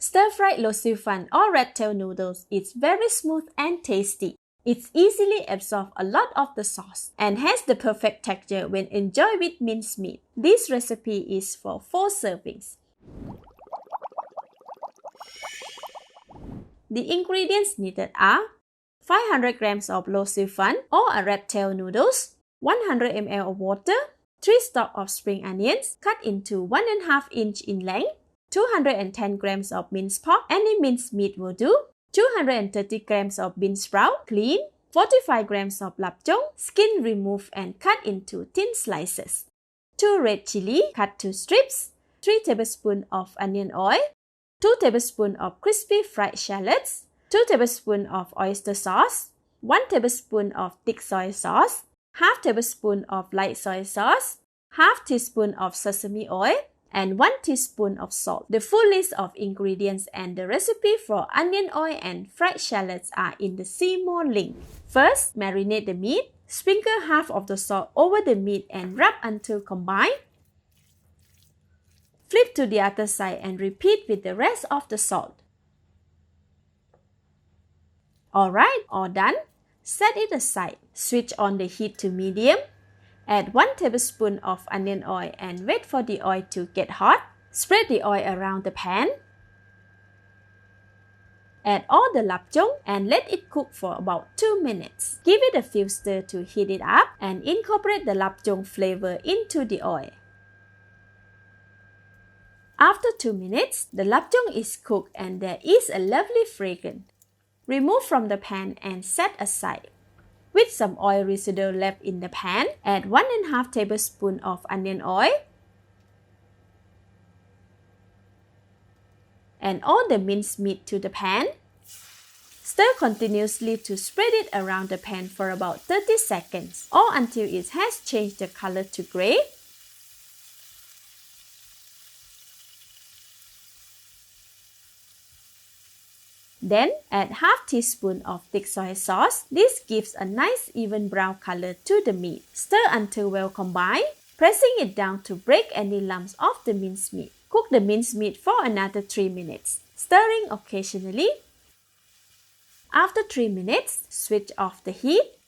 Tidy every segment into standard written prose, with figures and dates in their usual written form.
Stir-fried Lo Shu Fun or red tail noodles is very smooth and tasty. It easily absorbs a lot of the sauce and has the perfect texture when enjoyed with minced meat. This recipe is for 4 servings. The ingredients needed are 500 grams of Lo Shu Fun or a red tail noodles, 100 ml of water, 3 stalks of spring onions cut into 1.5 inch in length, 210 grams of minced pork, any minced meat will do, 230 grams of bean sprout, clean, 45 grams of lapjong, skin removed and cut into thin slices, 2 red chili cut to strips, 3 tablespoons of onion oil, 2 tablespoons of crispy fried shallots, 2 tablespoons of oyster sauce, 1 tablespoon of thick soy sauce, half tablespoon of light soy sauce, half teaspoon of sesame oil, and 1 teaspoon of salt. The full list of ingredients and the recipe for onion oil and fried shallots are in the see more link. First, marinate the meat. Sprinkle half of the salt over the meat and rub until combined. Flip to the other side and repeat with the rest of the salt. Alright, all done. Set it aside. Switch on the heat to medium. Add 1 tablespoon of onion oil and wait for the oil to get hot. Spread the oil around the pan. Add all the lapjong and let it cook for about 2 minutes. Give it a few stir to heat it up and incorporate the lapjong flavor into the oil. After 2 minutes, the lapjong is cooked and there is a lovely fragrance. Remove from the pan and set aside. With some oil residue left in the pan, add 1.5 tablespoons of onion oil and all the minced meat to the pan. Stir continuously to spread it around the pan for about 30 seconds or until it has changed the color to gray. Then add half teaspoon of thick soy sauce. This gives a nice even brown color to the meat. Stir until well combined, pressing it down to break any lumps of the minced meat. Cook the minced meat for another 3 minutes, stirring occasionally. After 3 minutes, switch off the heat.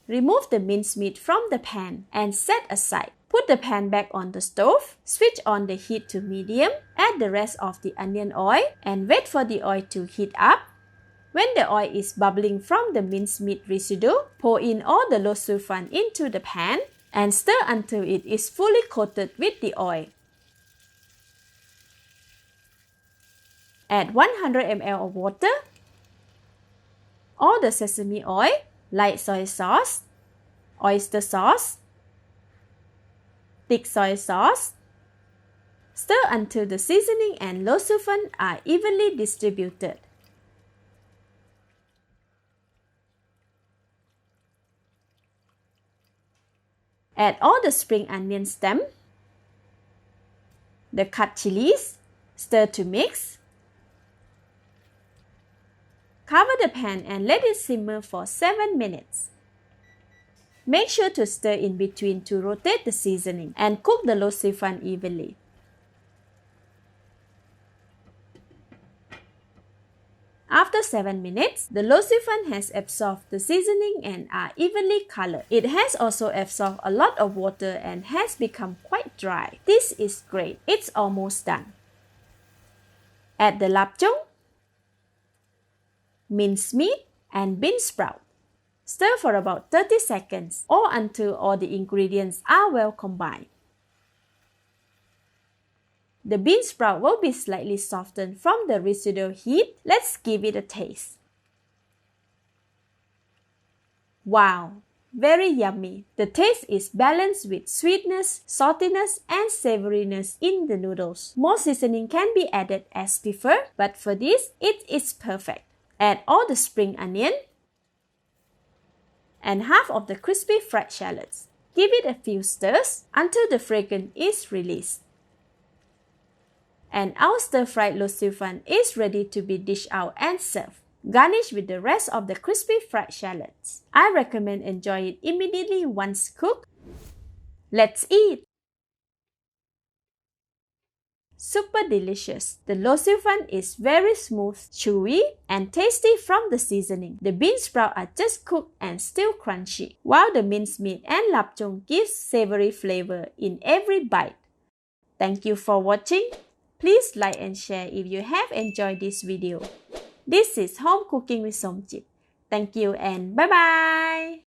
Remove the minced meat from the pan and set aside. Put the pan back on the stove. Switch on the heat to medium. Add the rest of the onion oil and wait for the oil to heat up. When the oil is bubbling from the minced meat residue, pour in all the Lo Shu Fun into the pan and stir until it is fully coated with the oil. Add 100 ml of water, all the sesame oil, light soy sauce, oyster sauce, thick soy sauce. Stir until the seasoning and Lo Shu Fun are evenly distributed. Add all the spring onion stem, the cut chilies, stir to mix. Cover the pan and let it simmer for 7 minutes. Make sure to stir in between to rotate the seasoning and cook the Lo Shu Fun evenly. After 7 minutes, the Lo Shu Fun has absorbed the seasoning and are evenly colored. It has also absorbed a lot of water and has become quite dry. This is great. It's almost done. Add the lapjong, minced meat, and bean sprout. Stir for about 30 seconds or until all the ingredients are well combined. The bean sprout will be slightly softened from the residual heat. Let's give it a taste. Wow, very yummy. The taste is balanced with sweetness, saltiness, and savoriness in the noodles. More seasoning can be added as preferred, but for this, it is perfect. Add all the spring onion and half of the crispy fried shallots. Give it a few stirs until the fragrance is released. And our stir-fried Lo Shu Fun is ready to be dished out and served. Garnish with the rest of the crispy fried shallots. I recommend enjoy it immediately once cooked. Let's eat! Super delicious. The lo shu fun is very smooth, chewy, and tasty from the seasoning. The bean sprouts are just cooked and still crunchy, while the mincemeat and lapjong gives savory flavor in every bite. Thank you for watching. Please like and share if you have enjoyed this video. This is Home Cooking with Somjit. Thank you and bye-bye!